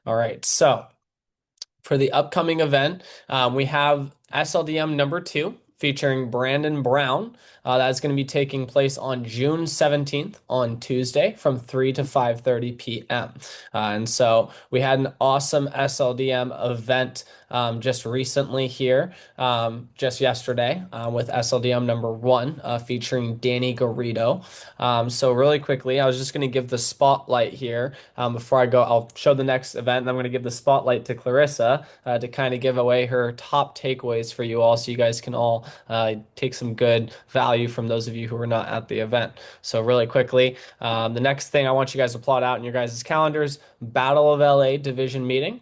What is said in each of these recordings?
All right. So for the upcoming event, we have SLDM number two featuring Brandon Brown. That's going to be taking place on June 17th on Tuesday from 3 to 5:30 p.m. And so we had an awesome SLDM event just recently here, just yesterday, with SLDM number one featuring Danny Garrido. So really quickly, I was just going to give the spotlight here. Before I go, I'll show the next event, and I'm going to give the spotlight to Clarissa to kind of give away her top takeaways for you all, so you guys can all take some good value from those of you who were not at the event. So really quickly, the next thing I want you guys to plot out in your guys' calendars: Battle of LA division meeting.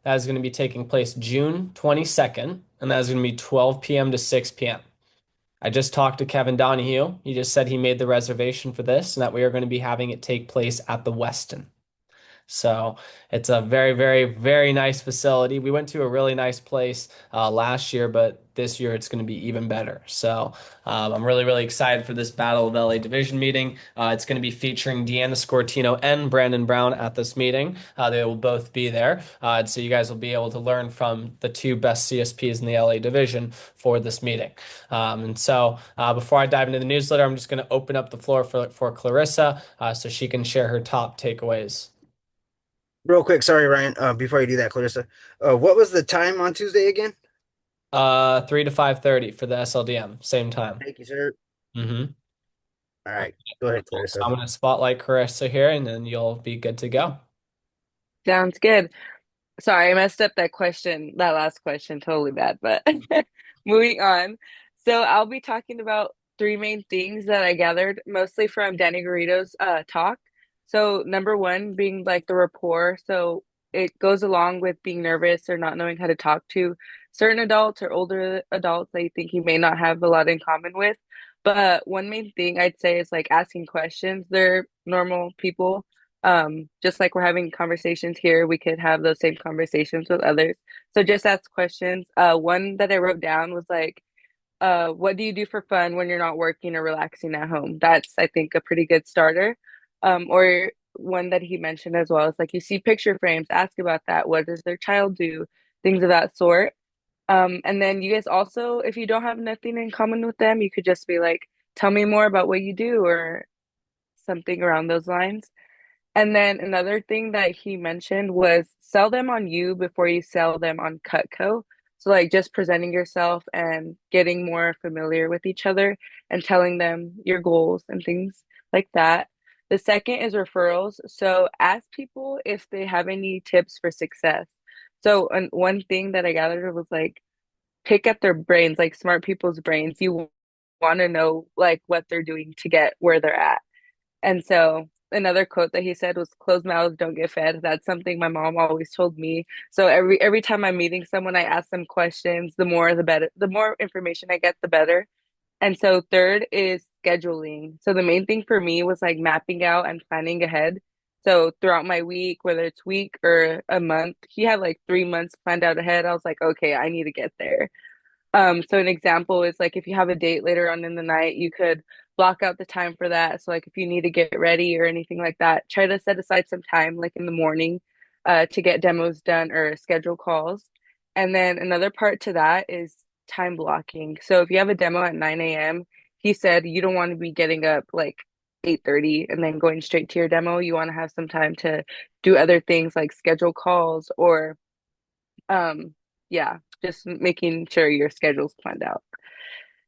That is going to be taking place June 22nd, and that is going to be 12 p.m. to 6 p.m. I just talked to Kevin Donahue. He just said he made the reservation for this and that we are going to be having it take place at the Westin. So it's a very, very, very nice facility. We went to a really nice place last year, but this year it's going to be even better. So I'm really, really excited for this Battle of LA division meeting. It's going to be featuring Deanna Scortino and Brandon Brown at this meeting. They will both be there. So you guys will be able to learn from the two best CSPs in the LA division for this meeting. And so before I dive into the newsletter, I'm just going to open up the floor for Clarissa so she can share her top takeaways. Real quick, sorry, Ryan. Before you do that, Clarissa, what was the time on Tuesday again? 3 to 5:30 for the SLDM, same time. Thank you, sir. Mm-hmm. All Okay, right, go ahead, cool. So Clarissa. I'm gonna spotlight Carissa here, and then you'll be good to go. Sounds good. Sorry, I messed up that last question, totally bad, but moving on. So I'll be talking about three main things that I gathered mostly from Danny Garrido's talk. So number one being like the rapport. So it goes along with being nervous or not knowing how to talk to certain adults or older adults that you think you may not have a lot in common with. But one main thing I'd say is like asking questions. They're normal people, just like we're having conversations here, we could have those same conversations with others. So just ask questions. One that I wrote down was like, what do you do for fun when you're not working or relaxing at home? That's, I think, a pretty good starter. Or one that he mentioned as well is like, you see picture frames, ask about that. What does their child do? Things of that sort. And then you guys also, if you don't have nothing in common with them, you could just be like, tell me more about what you do or something around those lines. And then another thing that he mentioned was sell them on you before you sell them on Cutco. So like just presenting yourself and getting more familiar with each other and telling them your goals and things like that. The second is referrals. So ask people if they have any tips for success. So one thing that I gathered was like pick at their brains, like smart people's brains. You want to know like what they're doing to get where they're at. And so another quote that he said was closed mouths don't get fed. That's something my mom always told me. So every time I'm meeting someone, I ask them questions. The more the better. The more information I get, the better. And so third is scheduling. So the main thing for me was like mapping out and planning ahead. So throughout my week, whether it's week or a month, he had like 3 months planned out ahead. I was like, okay, I need to get there. So an example is like if you have a date later on in the night, you could block out the time for that. So like if you need to get ready or anything like that, try to set aside some time like in the morning to get demos done or schedule calls. And then another part to that is time blocking. So if you have a demo at 9 a.m., he said you don't want to be getting up like 8:30 and then going straight to your demo. You want to have some time to do other things like schedule calls or yeah, just making sure your schedule's planned out.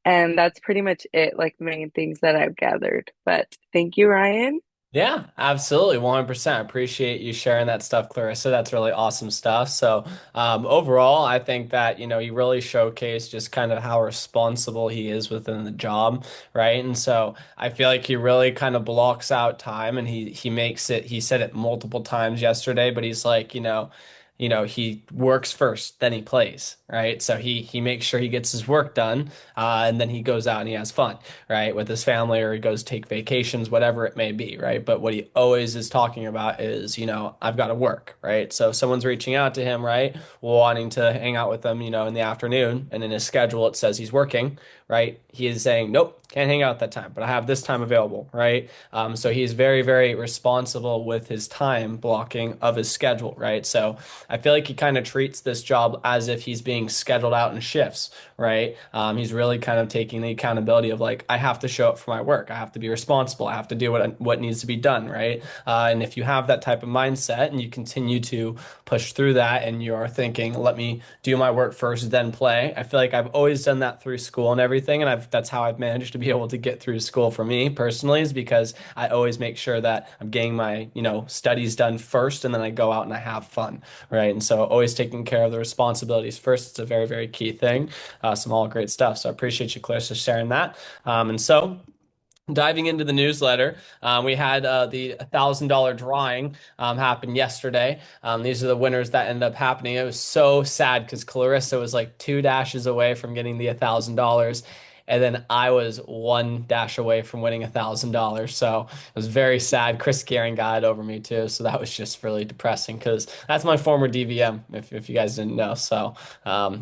And that's pretty much it, like main things that I've gathered. But thank you, Ryan. Yeah, absolutely. 100%. I appreciate you sharing that stuff, Clarissa. That's really awesome stuff. So, overall, I think that, you really showcased just kind of how responsible he is within the job, right? And so I feel like he really kind of blocks out time and he makes it, he said it multiple times yesterday, but he's like, he works first, then he plays, right? So he makes sure he gets his work done, and then he goes out and he has fun, right, with his family, or he goes take vacations, whatever it may be, right? But what he always is talking about is, I've got to work, right? So if someone's reaching out to him, right, wanting to hang out with them, in the afternoon, and in his schedule it says he's working, right? He is saying, nope, can't hang out that time, but I have this time available, right? So he's very, very responsible with his time blocking of his schedule, right? So I feel like he kind of treats this job as if he's being scheduled out in shifts, right? He's really kind of taking the accountability of like, I have to show up for my work. I have to be responsible. I have to do what needs to be done, right? And if you have that type of mindset and you continue to push through that and you're thinking, let me do my work first, then play. I feel like I've always done that through school and everything, and that's how I've managed to be able to get through school for me personally, is because I always make sure that I'm getting my, studies done first, and then I go out and I have fun, right? And so always taking care of the responsibilities first. It's a very, very key thing. Some all great stuff. So I appreciate you, Clarissa, sharing that. And so diving into the newsletter, we had the $1,000 drawing happen yesterday. These are the winners that ended up happening. It was so sad because Clarissa was like two dashes away from getting the $1,000. And then I was one dash away from winning $1,000. So it was very sad. Chris Gehring got it over me too. So that was just really depressing because that's my former DVM, if you guys didn't know. So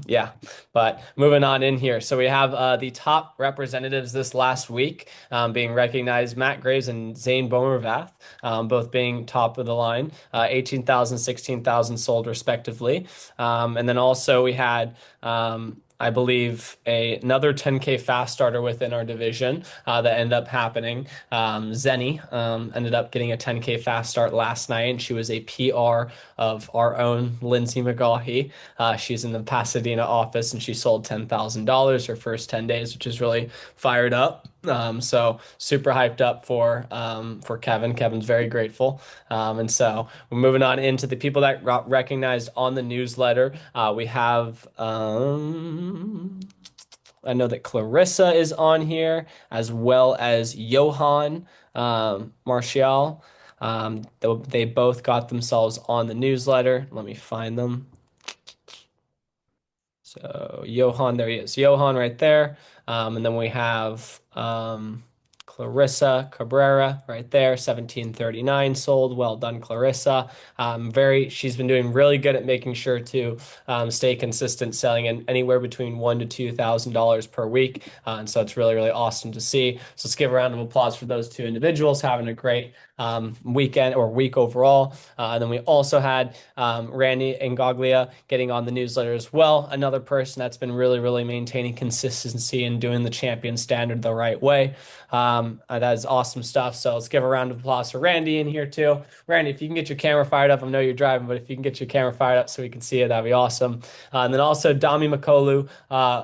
yeah, but moving on in here. So we have the top representatives this last week being recognized: Matt Graves and Zane Bomervath, both being top of the line, 18,000, 16,000 sold respectively. And then also we had I believe another 10K fast starter within our division that ended up happening. Zenny ended up getting a 10K fast start last night, and she was a PR of our own Lindsay McGaughy. She's in the Pasadena office, and she sold $10,000 her first 10 days, which is really fired up. So super hyped up for Kevin. Kevin's very grateful. And so we're moving on into the people that got recognized on the newsletter. We have I know that Clarissa is on here, as well as Johan Martial. They both got themselves on the newsletter. Let me find them. So Johan, there he is. Johan right there. And then we have Clarissa Cabrera right there, 1739 sold. Well done, Clarissa. She's been doing really good at making sure to stay consistent, selling in anywhere between $1,000 to $2,000 per week. And so it's really, really awesome to see. So let's give a round of applause for those two individuals having a great weekend or week overall. And then we also had Randy Ngoglia getting on the newsletter as well. Another person that's been really, really maintaining consistency and doing the champion standard the right way. That is awesome stuff. So let's give a round of applause for Randy in here too. Randy, if you can get your camera fired up, I know you're driving, but if you can get your camera fired up so we can see it, that'd be awesome. And then also Dami Makolu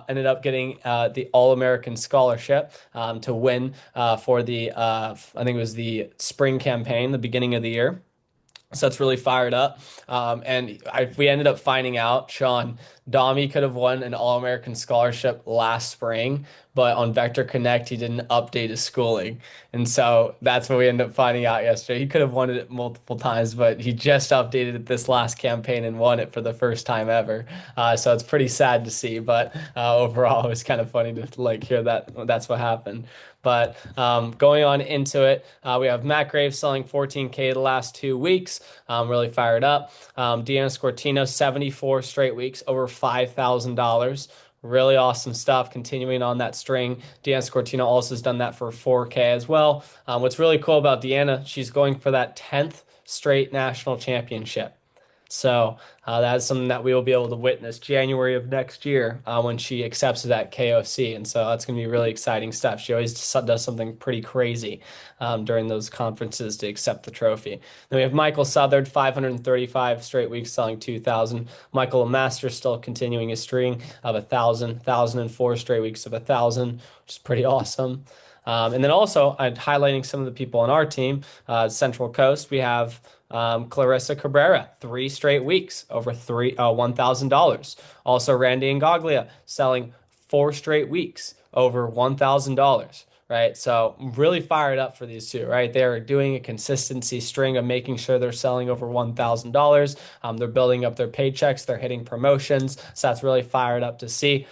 ended up getting the All-American Scholarship to win for the, I think it was the spring campaign, the beginning of the year. So that's really fired up. We ended up finding out, Sean, Dami could have won an All-American Scholarship last spring, but on Vector Connect, he didn't update his schooling. And so that's what we ended up finding out yesterday. He could have won it multiple times, but he just updated it this last campaign and won it for the first time ever. So it's pretty sad to see, but overall, it was kind of funny to like hear that that's what happened. But going on into it, we have Matt Graves selling 14K the last 2 weeks. Really fired up. Deanna Scortino, 74 straight weeks, over $5,000. Really awesome stuff. Continuing on that string. Deanna Scortino also has done that for 4K as well. What's really cool about Deanna, she's going for that 10th straight national championship. So that's something that we will be able to witness January of next year when she accepts it at KOC. And so that's going to be really exciting stuff. She always does something pretty crazy during those conferences to accept the trophy. Then we have Michael Southard, 535 straight weeks selling 2,000. Michael Master still continuing his string of 1,004 straight weeks of 1,000, which is pretty awesome. And then also, highlighting some of the people on our team, Central Coast, we have Clarissa Cabrera, 3 straight weeks, over $1,000. Also, Randy Ngoglia selling 4 straight weeks, over $1,000. right? So I'm really fired up for these two, right? They're doing a consistency string of making sure they're selling over $1,000. They're building up their paychecks, they're hitting promotions. So that's really fired up to see.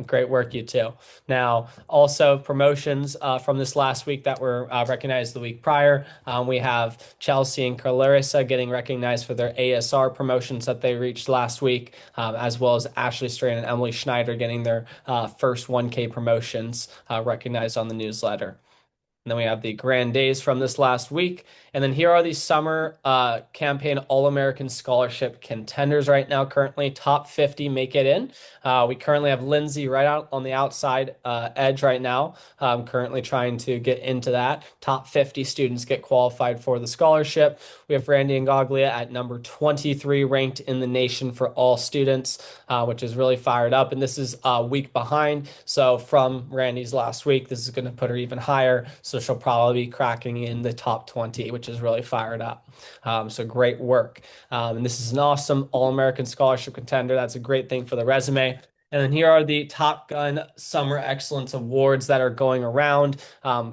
Great work, you two. Now, also promotions from this last week that were recognized the week prior. We have Chelsea and Clarissa getting recognized for their ASR promotions that they reached last week, as well as Ashley Strand and Emily Schneider getting their first 1K promotions recognized on the newsletter. And then we have the grand days from this last week. And then here are the summer campaign All-American Scholarship contenders right now. Currently, top 50 make it in. We currently have Lindsay right out on the outside edge right now. Currently trying to get into that. Top 50 students get qualified for the scholarship. We have Randy Ingoglia at number 23 ranked in the nation for all students, which is really fired up. And this is a week behind. So from Randy's last week, this is going to put her even higher. So she'll probably be cracking in the top 20, which is really fired up. So great work. And this is an awesome All-American Scholarship contender. That's a great thing for the resume. And then here are the Top Gun Summer Excellence Awards that are going around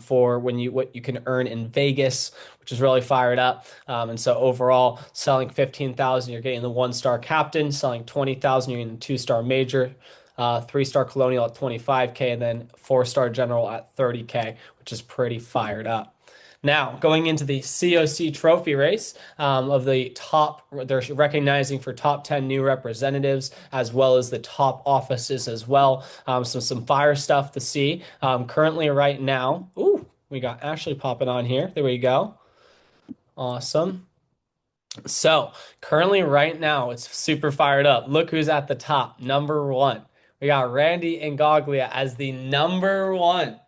for what you can earn in Vegas, which is really fired up. And so overall, selling 15,000, you're getting the 1-star captain. Selling 20,000, you're getting the 2-star major. 3-star colonial at 25K, and then 4-star general at 30K, which is pretty fired up. Now, going into the COC trophy race of the top, they're recognizing for top 10 new representatives as well as the top offices as well. So some fire stuff to see. Currently, right now, ooh, we got Ashley popping on here. There we go. Awesome. So currently, right now, it's super fired up. Look who's at the top, number one. We got Randy Ingoglia as the number one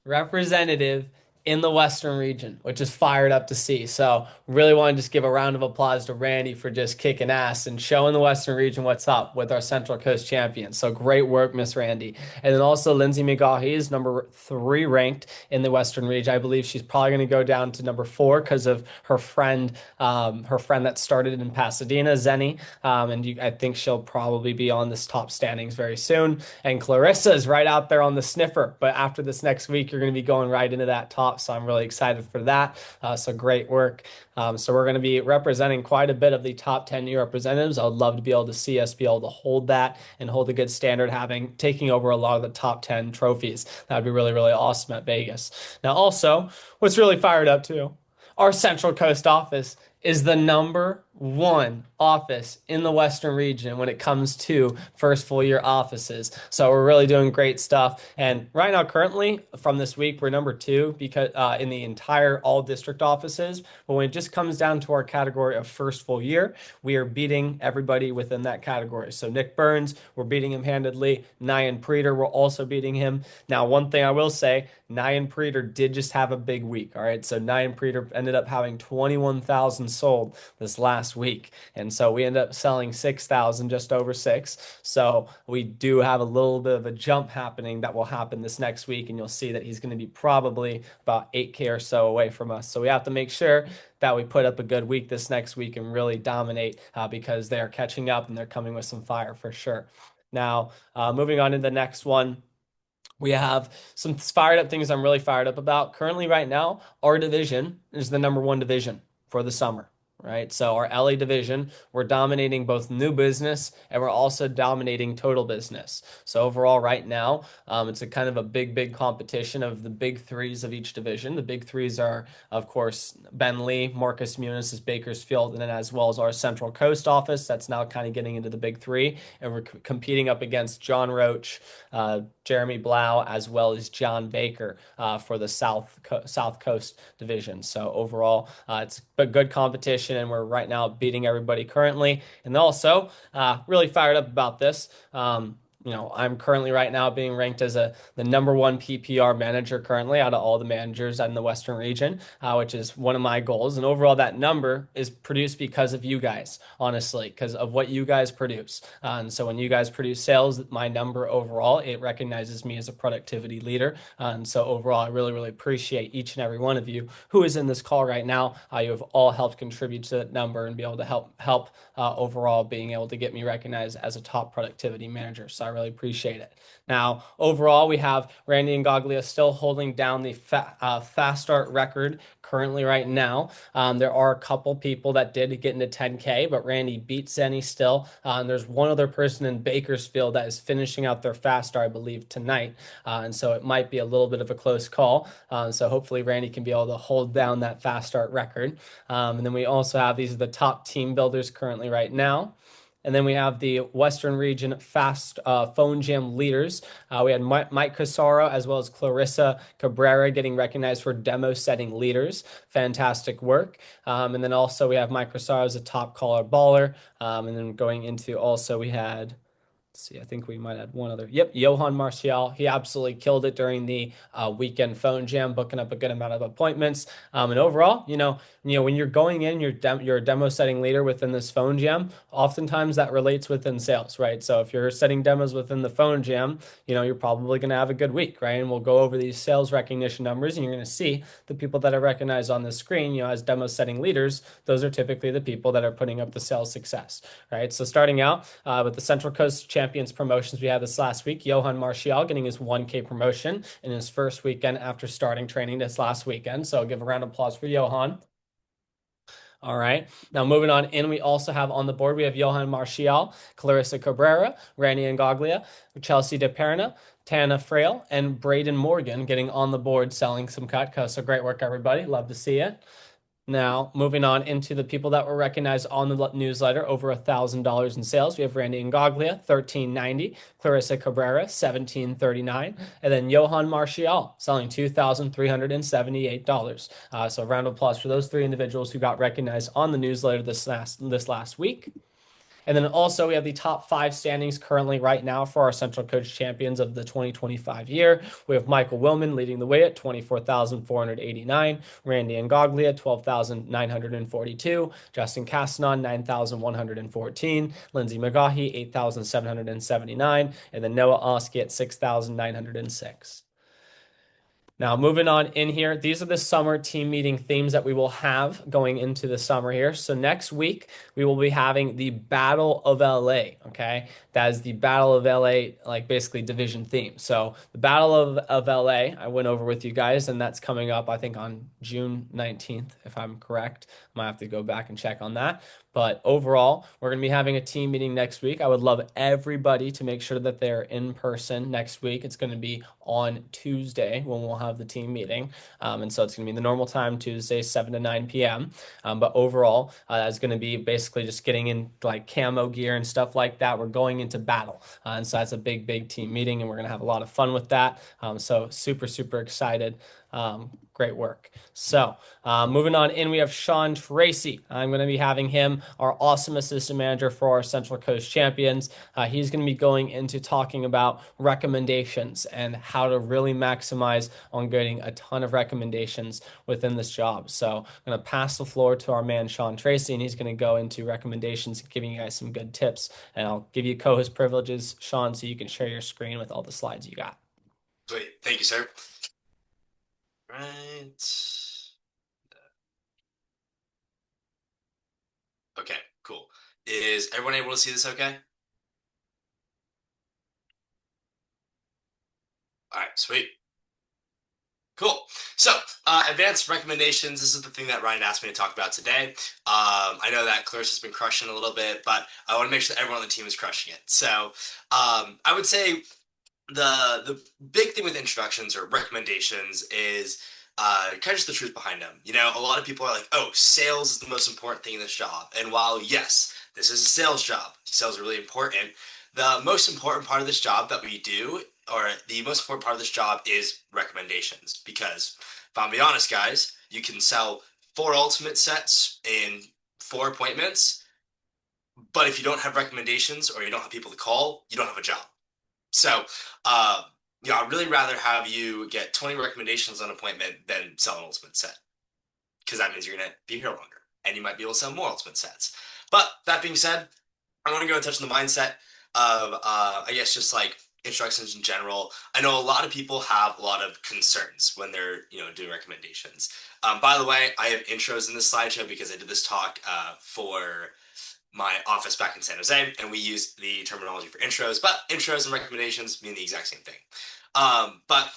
representative in the Western region, which is fired up to see. So really want to just give a round of applause to Randy for just kicking ass and showing the Western region what's up with our Central Coast champions. So great work, Miss Randy. And then also Lindsay McGaughy is number 3 ranked in the Western region. I believe she's probably going to go down to number 4 because of her friend that started in Pasadena, Zenny. I think she'll probably be on this top standings very soon. And Clarissa is right out there on the sniffer. But after this next week, you're going to be going right into that top. So I'm really excited for that. So great work. So we're going to be representing quite a bit of the top 10 new representatives. I would love to be able to see us be able to hold that and hold a good standard, taking over a lot of the top 10 trophies. That'd be really, really awesome at Vegas. Now, also, what's really fired up too, our Central Coast office is the number 1 office in the Western region when it comes to first full year offices. So we're really doing great stuff. And right now, currently from this week, we're number 2 because in the entire all district offices. But when it just comes down to our category of first full year, we are beating everybody within that category. So Nick Burns, we're beating him handedly. Nyan Preeter, we're also beating him. Now, one thing I will say, Nyan Preeter did just have a big week. All right. So Nyan Preeter ended up having 21,000 sold this last week. And so we end up selling 6,000, just over 6. So we do have a little bit of a jump happening that will happen this next week. And you'll see that he's going to be probably about 8K or so away from us. So we have to make sure that we put up a good week this next week and really dominate because they are catching up and they're coming with some fire for sure. Now, moving on to the next one. We have some fired up things I'm really fired up about. Currently, right now, our division is the number 1 division for the summer. Right. So our LA division, we're dominating both new business and we're also dominating total business. So overall, right now, it's a kind of a big competition of the big 3s of each division. The big 3s are, of course, Ben Lee, Marcus Muniz, Bakersfield, and then as well as our Central Coast office. That's now kind of getting into the big 3. And we're competing up against John Roach, Jeremy Blau, as well as John Baker for the South Coast division. So overall, it's a good competition. And we're right now beating everybody currently. And also, really fired up about this. I'm currently right now being ranked as the number 1 PPR manager currently out of all the managers in the Western region, which is one of my goals. And overall, that number is produced because of you guys, honestly, because of what you guys produce. And so when you guys produce sales, my number overall, it recognizes me as a productivity leader. And so overall, I really, really appreciate each and every one of you who is in this call right now. You have all helped contribute to that number and be able to help overall being able to get me recognized as a top productivity manager. So I really appreciate it. Now, overall, we have Randy Ngoglia still holding down the fast start record currently right now. There are a couple people that did get into 10K, but Randy beat Zenny still. And there's one other person in Bakersfield that is finishing out their fast start, I believe, tonight. And so it might be a little bit of a close call. So hopefully Randy can be able to hold down that fast start record. And then we also have these are the top team builders currently right now. And then we have the Western Region Fast Phone Jam leaders. We had Mike Casaro as well as Clarissa Cabrera getting recognized for demo setting leaders. Fantastic work. And then also we have Mike Casaro as a top caller baller. And then going into also we had see, I think we might add one other. Yep, Johan Martial. He absolutely killed it during the weekend phone jam, booking up a good amount of appointments. And overall, when you're going in, you're a demo setting leader within this phone jam. Oftentimes that relates within sales, right? So if you're setting demos within the phone jam, you're probably going to have a good week, right? And we'll go over these sales recognition numbers, and you're going to see the people that are recognized on the screen, as demo setting leaders. Those are typically the people that are putting up the sales success, right? So starting out with the Central Coast Champions promotions we had this last week, Johan Martial getting his 1K promotion in his first weekend after starting training this last weekend. So I'll give a round of applause for Johan. All right. Now moving on in, we also have on the board, we have Johan Martial, Clarissa Cabrera, Randy Ngoglia, Chelsea DePerna, Tana Frail, and Braden Morgan getting on the board selling some Cutco. So great work, everybody. Love to see it. Now, moving on into the people that were recognized on the newsletter, over $1,000 in sales. We have Randy Ngoglia, $1,390, Clarissa Cabrera, $1,739, and then Johan Martial selling $2,378. So a round of applause for those three individuals who got recognized on the newsletter this last week. And then also we have the top 5 standings currently right now for our Central Coach Champions of the 2025 year. We have Michael Willman leading the way at 24,489, Randy Ngoglia 12,942, Justin Castanon 9,114, Lindsay McGaughy 8,779, and then Noah Oski at 6,906. Now, moving on in here, these are the summer team meeting themes that we will have going into the summer here. So next week, we will be having the Battle of LA, okay? That is the Battle of LA, like basically division theme. So the Battle of LA, I went over with you guys, and that's coming up, I think, on June 19th, if I'm correct. I might have to go back and check on that. But overall, we're going to be having a team meeting next week. I would love everybody to make sure that they're in person next week. It's going to be on Tuesday when we'll have the team meeting. And so it's going to be the normal time, Tuesday, 7 to 9 p.m. But overall, it's going to be basically just getting in like camo gear and stuff like that. We're going into battle. And so that's a big, big team meeting, and we're going to have a lot of fun with that. So super, super excited. Great work. So moving on in, we have Sean Tracy. I'm going to be having him, our awesome assistant manager for our Central Coast Champions. He's going to be going into talking about recommendations and how to really maximize on getting a ton of recommendations within this job. So I'm going to pass the floor to our man, Sean Tracy, and he's going to go into recommendations, giving you guys some good tips. And I'll give you co-host privileges, Sean, so you can share your screen with all the slides you got. Sweet. Thank you, sir. Right. Okay, cool. Is everyone able to see this okay? All right, sweet. Cool. So, advanced recommendations. This is the thing that Ryan asked me to talk about today. I know that Clarissa's been crushing a little bit, but I want to make sure that everyone on the team is crushing it. So, I would say the big thing with introductions or recommendations is kind of just the truth behind them. A lot of people are like, oh, sales is the most important thing in this job. And while, yes, this is a sales job, sales are really important, the most important part of this job that we do, or the most important part of this job is recommendations. Because if I'm being honest, guys, you can sell 4 ultimate sets in 4 appointments, but if you don't have recommendations or you don't have people to call, you don't have a job. So, I'd really rather have you get 20 recommendations on an appointment than sell an ultimate set, because that means you're going to be here longer and you might be able to sell more ultimate sets. But that being said, I want to go and touch on the mindset of, I guess, just like instructions in general. I know a lot of people have a lot of concerns when they're, doing recommendations. By the way, I have intros in this slideshow because I did this talk for my office back in San Jose, and we use the terminology for intros, but intros and recommendations mean the exact same thing. But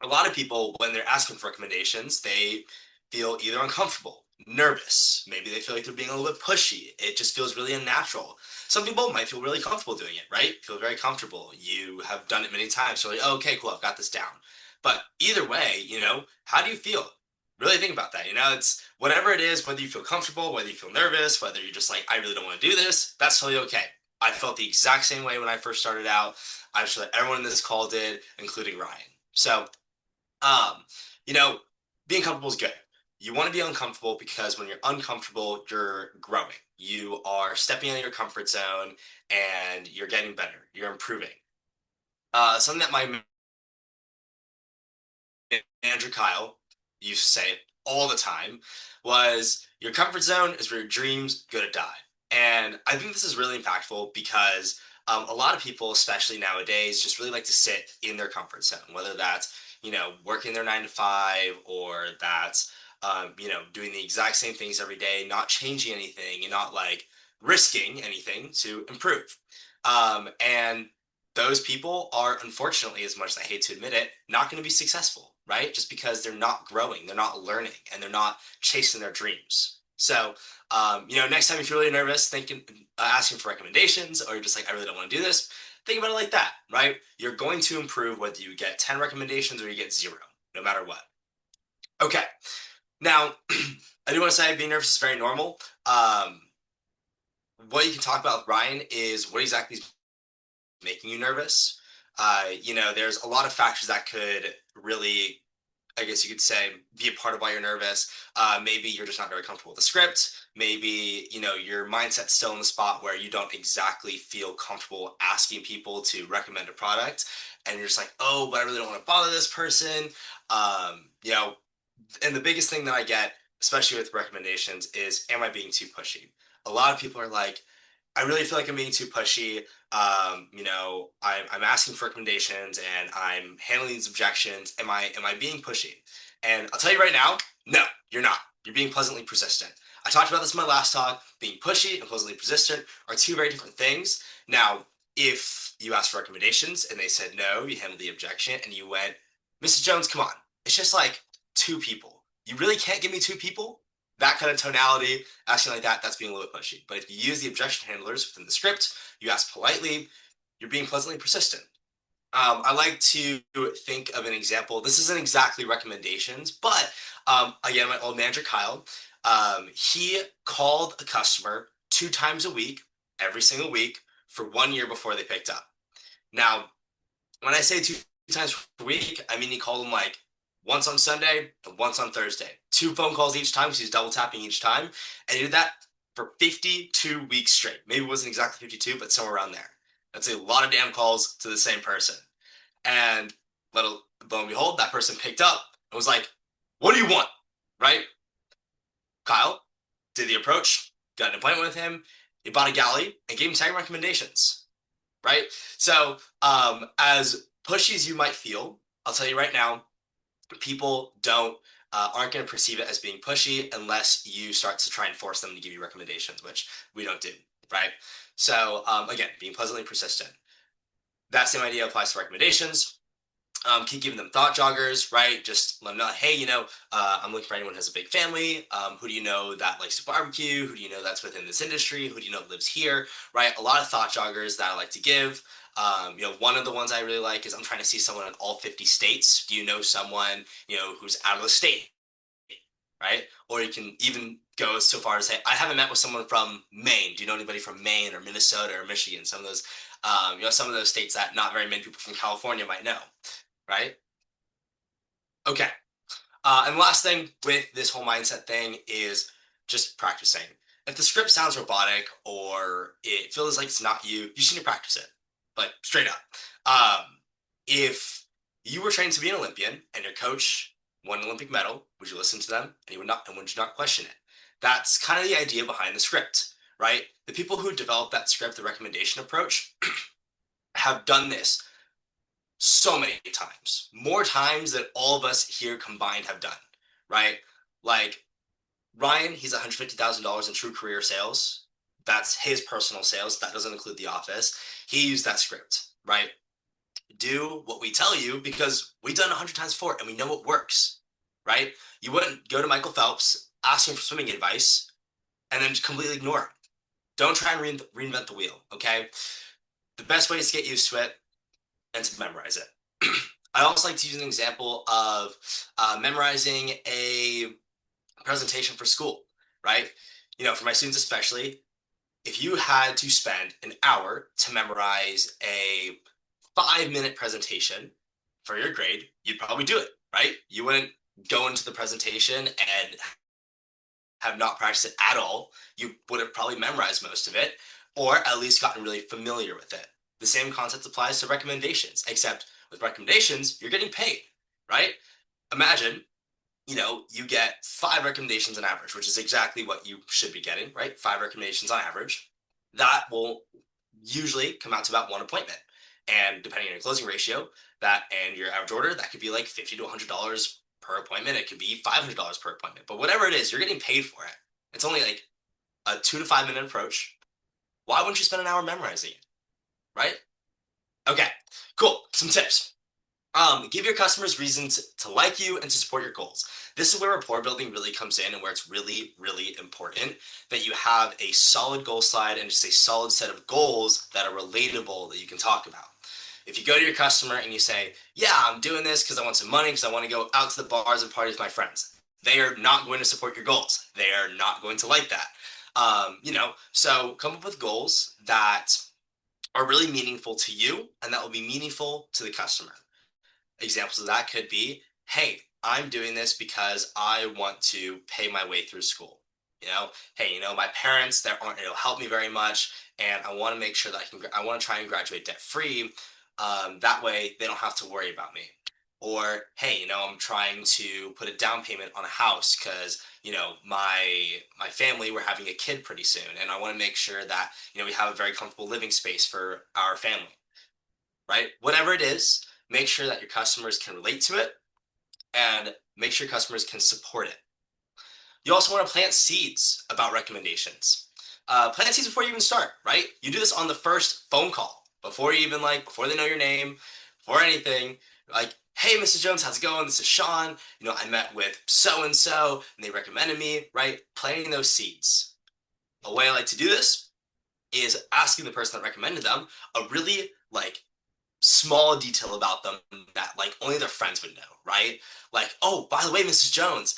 a lot of people, when they're asking for recommendations, they feel either uncomfortable, nervous. Maybe they feel like they're being a little bit pushy. It just feels really unnatural. Some people might feel really comfortable doing it, right? Feel very comfortable. You have done it many times. So like, oh, okay, cool, I've got this down. But either way, how do you feel? Really think about that. It's whatever it is, whether you feel comfortable, whether you feel nervous, whether you're just like, I really don't want to do this, that's totally okay. I felt the exact same way when I first started out. I'm sure that everyone in this call did, including Ryan. So, um, you know, being comfortable is good. You want to be uncomfortable because when you're uncomfortable, you're growing. You are stepping out of your comfort zone and you're getting better. You're improving. Something that my manager Kyle used to say all the time was your comfort zone is where your dreams go to die. And I think this is really impactful because a lot of people, especially nowadays, just really like to sit in their comfort zone, whether that's, working their 9 to 5 or that's, doing the exact same things every day, not changing anything and not like risking anything to improve. And those people are, unfortunately, as much as I hate to admit it, not going to be successful, right? Just because they're not growing, they're not learning, and they're not chasing their dreams. So, next time if you're really nervous, thinking, asking for recommendations, or you're just like, I really don't want to do this, think about it like that, right? You're going to improve whether you get 10 recommendations or you get 0, no matter what. Okay. Now, I do want to say being nervous is very normal. What you can talk about with Ryan is what exactly is making you nervous. There's a lot of factors that could really, I guess you could say, be a part of why you're nervous. Maybe you're just not very comfortable with the script. Maybe, your mindset's still in the spot where you don't exactly feel comfortable asking people to recommend a product. And you're just like, oh, but I really don't want to bother this person. And the biggest thing that I get, especially with recommendations, is, am I being too pushy? A lot of people are like, I really feel like I'm being too pushy. I'm asking for recommendations and I'm handling these objections. Am I being pushy? And I'll tell you right now, no, you're not. You're being pleasantly persistent. I talked about this in my last talk. Being pushy and pleasantly persistent are two very different things. Now, if you asked for recommendations and they said no, you handled the objection and you went, Mrs. Jones, come on. It's just like 2 people. You really can't give me 2 people? That kind of tonality, asking like that, that's being a little bit pushy. But if you use the objection handlers within the script, you ask politely, you're being pleasantly persistent. I like to think of an example. This isn't exactly recommendations, but again, my old manager, Kyle, he called a customer 2 times a week, every single week, for 1 year before they picked up. Now, when I say 2 times per week, I mean he called them like once on Sunday and once on Thursday. 2 phone calls each time, so he's double tapping each time. And he did that for 52 weeks straight. Maybe it wasn't exactly 52, but somewhere around there. That's a lot of damn calls to the same person. And lo and behold, that person picked up and was like, what do you want? Right? Kyle did the approach, got an appointment with him, he bought a galley, and gave him 10 recommendations. Right? So, as pushy as you might feel, I'll tell you right now, people aren't going to perceive it as being pushy unless you start to try and force them to give you recommendations, which we don't do, right? So again, being pleasantly persistent. That same idea applies to recommendations. Keep giving them thought joggers, right? Just let them know, hey, I'm looking for anyone who has a big family. Who do you know that likes to barbecue? Who do you know that's within this industry? Who do you know lives here, right? A lot of thought joggers that I like to give. One of the ones I really like is I'm trying to see someone in all 50 states. Do you know someone, who's out of the state, right? Or you can even go so far as say, I haven't met with someone from Maine. Do you know anybody from Maine or Minnesota or Michigan? Some of those, some of those states that not very many people from California might know, right? Okay. And the last thing with this whole mindset thing is just practicing. If the script sounds robotic or it feels like it's not you, you just need to practice it. Like straight up. If you were trained to be an Olympian and your coach won an Olympic medal, would you listen to them and would you not question it? That's kind of the idea behind the script, right? The people who developed that script, the recommendation approach, have done this so many times, more times than all of us here combined have done, right? Like Ryan, he's $150,000 in true career sales. That's his personal sales. That doesn't include the office. He used that script, right? Do what we tell you because we've done 100 times before and we know it works, right? You wouldn't go to Michael Phelps asking for swimming advice and then just completely ignore it. Don't try and reinvent the wheel, okay? The best way is to get used to it and to memorize it. I also like to use an example of memorizing a presentation for school, right? For my students especially, if you had to spend an hour to memorize a 5-minute presentation for your grade, you'd probably do it, right? You wouldn't go into the presentation and have not practiced it at all. You would have probably memorized most of it, or at least gotten really familiar with it. The same concept applies to recommendations, except with recommendations, you're getting paid, right? Imagine, you get 5 recommendations on average, which is exactly what you should be getting, right? 5 recommendations on average. That will usually come out to about 1 appointment. And depending on your closing ratio, that and your average order, that could be like $50 to $100 per appointment. It could be $500 per appointment. But whatever it is, you're getting paid for it. It's only like a 2 to 5 minute approach. Why wouldn't you spend an hour memorizing it? Right? Okay, cool. Some tips. Give your customers reasons to like you and to support your goals. This is where rapport building really comes in and where it's really, really important that you have a solid goal slide and just a solid set of goals that are relatable that you can talk about. If you go to your customer and you say, yeah, I'm doing this because I want some money, because I want to go out to the bars and parties with my friends, they are not going to support your goals. They are not going to like that. So come up with goals that are really meaningful to you and that will be meaningful to the customer. Examples of that could be, hey, I'm doing this because I want to pay my way through school. Hey, my parents, they aren't able to help me very much, and I want to make sure that I want to try and graduate debt free. That way they don't have to worry about me. Or, hey, I'm trying to put a down payment on a house because, my family, we're having a kid pretty soon, and I want to make sure that, we have a very comfortable living space for our family, right? Whatever it is, make sure that your customers can relate to it and make sure customers can support it. You also want to plant seeds about recommendations. Plant seeds before you even start, right? You do this on the first phone call before you even before they know your name, before anything. Like, hey, Mrs. Jones, how's it going? This is Sean. I met with so-and-so and they recommended me, right? Planting those seeds. A way I like to do this is asking the person that recommended them a really small detail about them that only their friends would know, right? Like, oh, by the way, Mrs. Jones,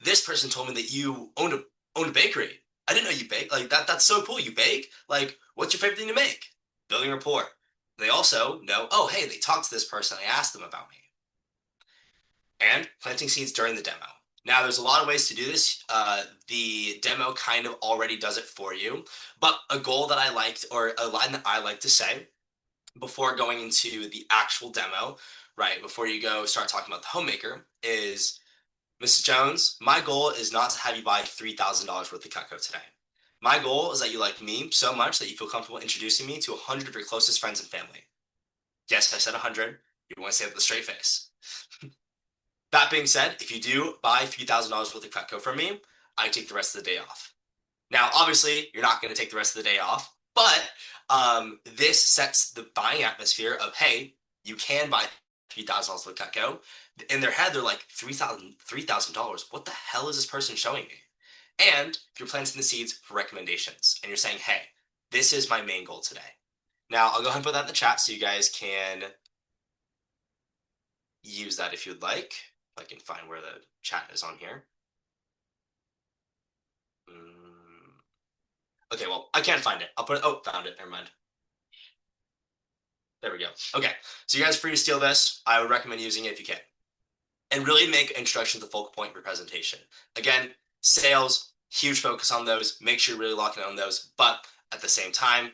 this person told me that you owned a bakery. I didn't know you bake. That's so cool. You bake? What's your favorite thing to make? Building rapport. They also know, oh, hey, they talked to this person. I asked them about me. And planting seeds during the demo. Now, there's a lot of ways to do this. The demo kind of already does it for you, but a goal that I liked, or a line that I like to say before going into the actual demo, right, before you go start talking about the homemaker, is, Mrs. Jones, my goal is not to have you buy $3,000 worth of Cutco today. My goal is that you like me so much that you feel comfortable introducing me to 100 of your closest friends and family. Yes, I said 100. You want to say it with a straight face. That being said, if you do buy $3,000 worth of Cutco from me, I take the rest of the day off. Now, obviously, you're not going to take the rest of the day off, but this sets the buying atmosphere of, hey, you can buy $3,000 worth of Cutco. In their head, they're like, $3,000? What the hell is this person showing me? And if you're planting the seeds for recommendations and you're saying, hey, this is my main goal today. Now, I'll go ahead and put that in the chat so you guys can use that if you'd like. If I can find where the chat is on here. Okay, well, I can't find it. I'll put it. Oh, found it. Never mind. There we go. Okay, so you guys are free to steal this. I would recommend using it if you can. And really make introduction the focal point of your presentation. Again, sales, huge focus on those. Make sure you're really locking in on those. But at the same time,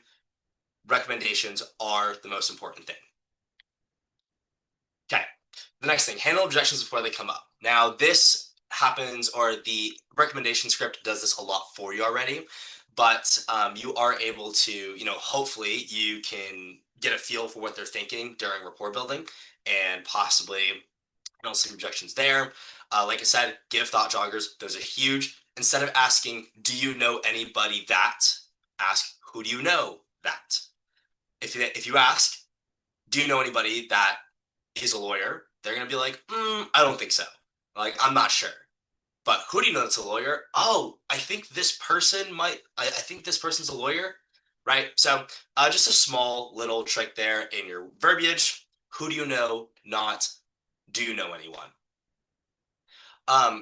recommendations are the most important thing. Okay, the next thing, handle objections before they come up. Now, this happens, or the recommendation script does this a lot for you already, but you are able to, hopefully you can get a feel for what they're thinking during rapport building and possibly some objections there. Like I said, give thought joggers. Those are huge. Instead of asking, do you know anybody that, ask, who do you know that? If you ask, do you know anybody that is a lawyer? They're gonna be like, I don't think so. Like, I'm not sure. But who do you know that's a lawyer? Oh, I think this person might. I think this person's a lawyer, right? So, just a small little trick there in your verbiage. Who do you know? Not do you know anyone?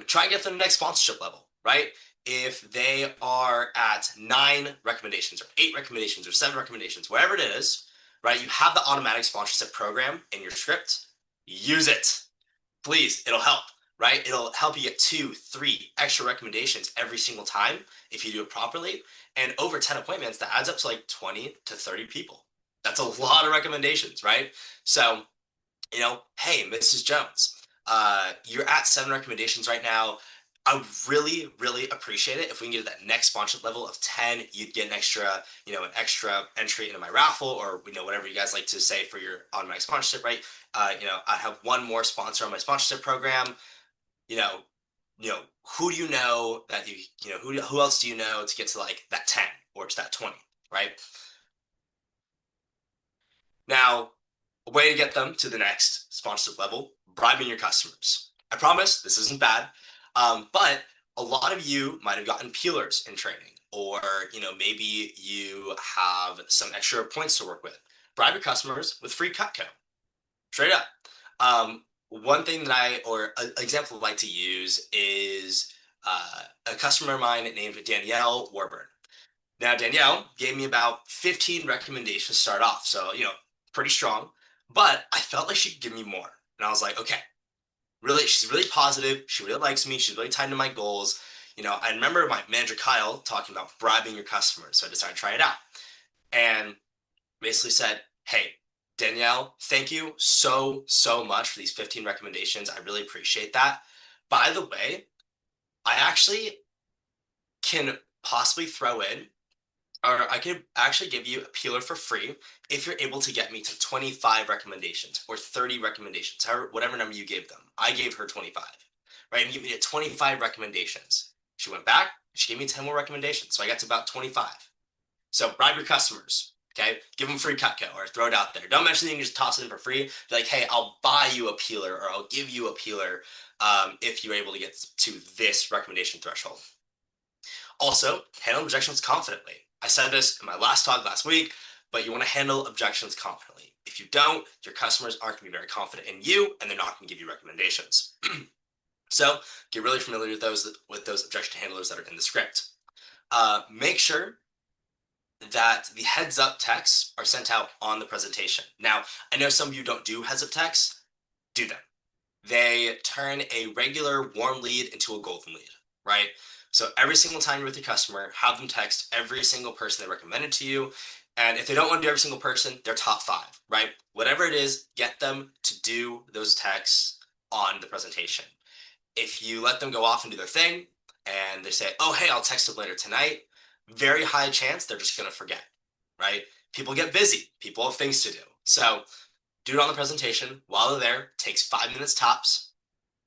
Try and get them the next sponsorship level, right? If they are at 9 recommendations or 8 recommendations or 7 recommendations, wherever it is, right? You have the automatic sponsorship program in your script. Use it, please. It'll help, right? It'll help you get 2, 3 extra recommendations every single time if you do it properly. And over 10 appointments, that adds up to like 20 to 30 people. That's a lot of recommendations, right? So, hey, Mrs. Jones, you're at 7 recommendations right now. I would really, really appreciate it if we can get to that next sponsorship level of 10. You'd get an extra entry into my raffle, or whatever you guys like to say for your automatic sponsorship, right? I'd have one more sponsor on my sponsorship program. You know, who do you know that who else do you know to get to like that 10 or to that 20, right? Now, a way to get them to the next sponsorship level, bribing your customers. I promise this isn't bad, but a lot of you might have gotten peelers in training, or maybe you have some extra points to work with. Bribe your customers with free Cutco, straight up. One thing or an example I'd like to use is a customer of mine named Danielle Warburn. Now, Danielle gave me about 15 recommendations to start off, so pretty strong. But I felt like she could give me more, and I was like, okay, really, she's really positive. She really likes me. She's really tied to my goals. I remember my manager Kyle talking about bribing your customers, so I decided to try it out, and basically said, hey, Danielle, thank you so much for these 15 recommendations. I really appreciate that. By the way, I actually can possibly throw in, or I could actually give you a peeler for free if you're able to get me to 25 recommendations or 30 recommendations, whatever number you gave them. I gave her 25, right? And give me to 25 recommendations. She went back, she gave me 10 more recommendations. So I got to about 25. So bribe your customers, okay? Give them free Cutco or throw it out there. Don't mention anything, just toss it in for free. Be like, hey, I'll buy you a peeler or I'll give you a peeler if you're able to get to this recommendation threshold. Also, handle objections confidently. I said this in my last talk last week, but you want to handle objections confidently. If you don't, your customers aren't going to be very confident in you, and they're not going to give you recommendations. So get really familiar with those objection handlers that are in the script. Make sure that the heads up texts are sent out on the presentation. Now, I know some of you don't do heads up texts. Do them. They turn a regular warm lead into a golden lead, right? So every single time you're with your customer, have them text every single person they recommended to you. And if they don't want to do every single person, their top 5, right? Whatever it is, get them to do those texts on the presentation. If you let them go off and do their thing and they say, oh, hey, I'll text them later tonight, very high chance they're just going to forget, right? People get busy. People have things to do. So do it on the presentation while they're there. It takes 5 minutes tops,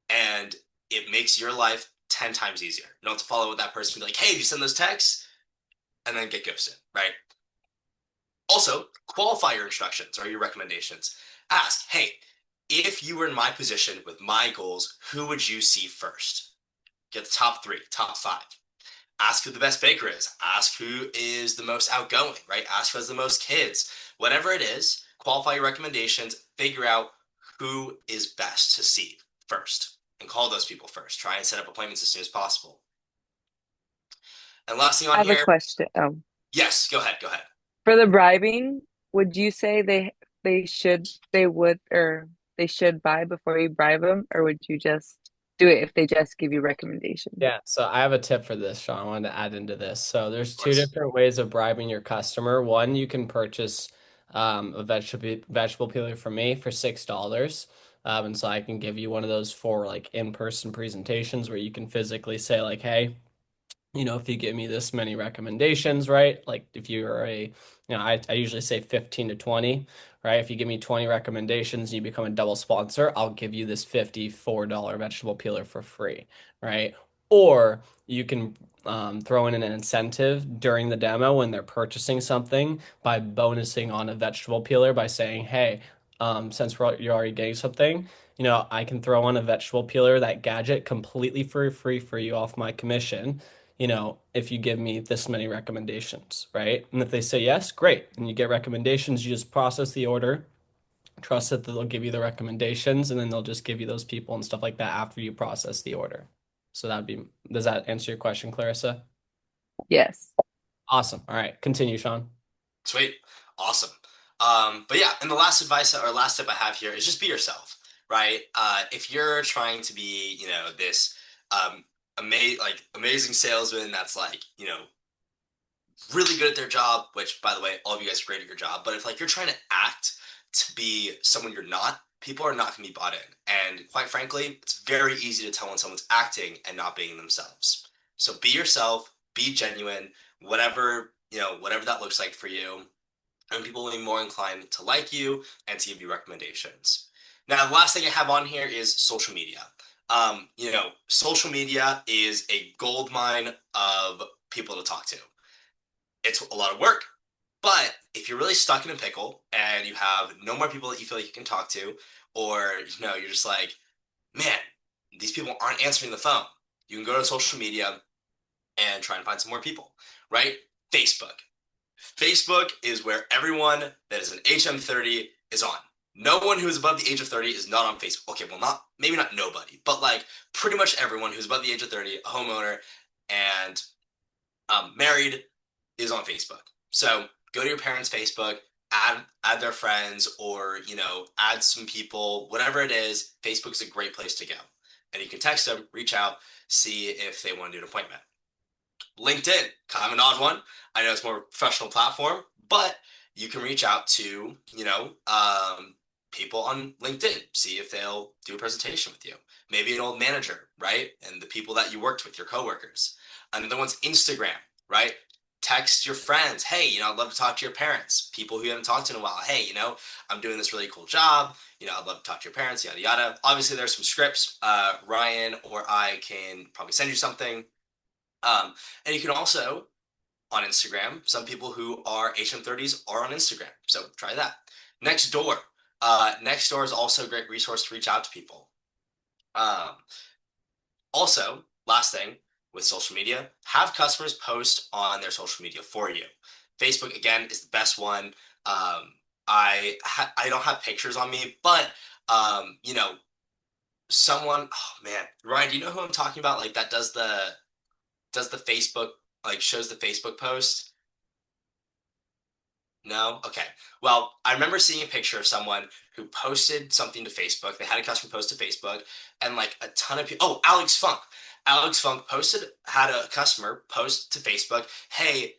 and it makes your life 10 times easier. You don't have to follow with that person and be like, hey, did you send those texts? And then get ghosted, right? Also, qualify your instructions or your recommendations. Ask, hey, if you were in my position with my goals, who would you see first? Get the top 3, top 5. Ask who the best baker is. Ask who is the most outgoing, right? Ask who has the most kids. Whatever it is, qualify your recommendations, figure out who is best to see first, and call those people first. Try and set up appointments as soon as possible. And last thing I on have a here. question. Yes, go ahead. For the bribing, would you say they should buy before you bribe them, or would you just do it if they just give you recommendations? Yeah, so I have a tip for this, Sean. I wanted to add into this. So there's Of two course. different ways of bribing your customer. One, you can purchase a vegetable peeler from me for $6. And so I can give you one of those for like in-person presentations where you can physically say like, hey, if you give me this many recommendations, right? Like if you're I usually say 15 to 20, right? If you give me 20 recommendations and you become a double sponsor, I'll give you this $54 vegetable peeler for free, right? Or you can throw in an incentive during the demo when they're purchasing something by bonusing on a vegetable peeler by saying, hey, since you're already getting something, I can throw on a vegetable peeler, that gadget, completely for free for you off my commission, if you give me this many recommendations, right? And if they say yes, great. And you get recommendations, you just process the order, trust that they'll give you the recommendations, and then they'll just give you those people and stuff like that after you process the order. So does that answer your question, Clarissa? Yes. Awesome. All right, continue, Sean. Sweet. Awesome. But yeah, and the last advice or last tip I have here is just be yourself, right? If you're trying to be, this amazing salesman that's like, really good at their job, which by the way, all of you guys are great at your job, but if like you're trying to act to be someone you're not, people are not gonna be bought in. And quite frankly, it's very easy to tell when someone's acting and not being themselves. So be yourself, be genuine, whatever that looks like for you, and people will be more inclined to like you and to give you recommendations. Now, the last thing I have on here is social media. Social media is a gold mine of people to talk to. It's a lot of work, but if you're really stuck in a pickle and you have no more people that you feel like you can talk to, or you're just like, man, these people aren't answering the phone, you can go to social media and try and find some more people, right? Facebook. Facebook is where everyone that is an HM30 is on. No one who is above the age of 30 is not on Facebook. Okay, well, maybe not nobody, but like pretty much everyone who's above the age of 30, a homeowner, and married is on Facebook. So go to your parents' Facebook, add their friends, or add some people, whatever it is. Facebook is a great place to go, and you can text them, reach out, see if they want to do an appointment. LinkedIn, kind of an odd one. I know it's more professional platform, but you can reach out to people on LinkedIn, see if they'll do a presentation with you. Maybe an old manager, right? And the people that you worked with, your coworkers. Another one's Instagram, right? Text your friends. Hey, I'd love to talk to your parents. People who you haven't talked to in a while. Hey, I'm doing this really cool job. I'd love to talk to your parents, yada, yada. Obviously, there's some scripts. Ryan or I can probably send you something. And you can also, on Instagram, some people who are HM30s are on Instagram. So try that. Nextdoor. Nextdoor is also a great resource to reach out to people. Also, last thing with social media, have customers post on their social media for you. Facebook, again, is the best one. I don't have pictures on me, but, someone, oh man, Ryan, do you know who I'm talking about? Like that does the Facebook, like shows the Facebook post? No? Okay. Well, I remember seeing a picture of someone who posted something to Facebook. They had a customer post to Facebook, and like a ton of people. Oh, Alex Funk. Alex Funk had a customer post to Facebook, hey,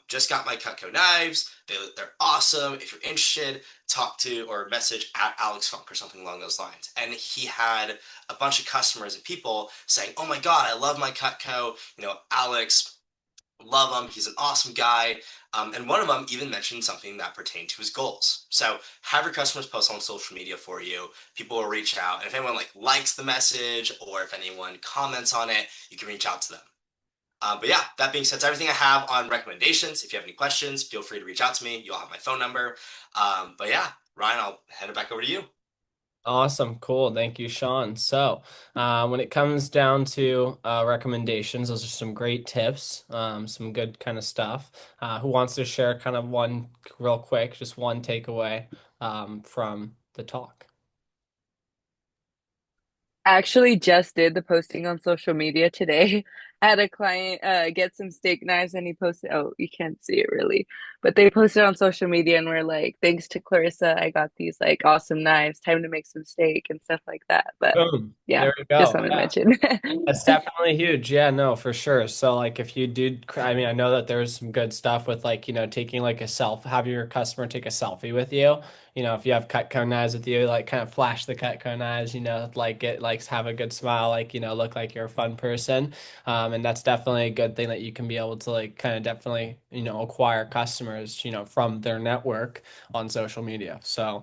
just got my Cutco knives. They're awesome. If you're interested, talk to or message at Alex Funk or something along those lines. And he had a bunch of customers and people saying, oh my God, I love my Cutco. Alex, love him. He's an awesome guy. And one of them even mentioned something that pertained to his goals. So have your customers post on social media for you. People will reach out. And if anyone likes the message or if anyone comments on it, you can reach out to them. But yeah, that being said, that's everything I have on recommendations. If you have any questions, feel free to reach out to me. You'll have my phone number. But yeah, Ryan, I'll hand it back over to you. Awesome. Cool. Thank you, Sean. So, when it comes down to recommendations, those are some great tips, some good kind of stuff. Who wants to share kind of one real quick, just one takeaway from the talk? I actually just did the posting on social media today. I had a client get some steak knives and he posted, oh, you can't see it really, but they posted on social media and were like, thanks to Clarissa, I got these like awesome knives, time to make some steak and stuff like that. But Boom. yeah, There we just go. wanted to Yeah. mention. That's definitely huge. Yeah, no, for sure. So like if you do, I mean, I know that there's some good stuff with like, taking like having your customer take a selfie with you. If you have Cutco knives with you, like kind of flash the Cutco knives, like have a good smile, like, look like you're a fun person. And that's definitely a good thing that you can be able to like kind of definitely, acquire customers, from their network on social media. So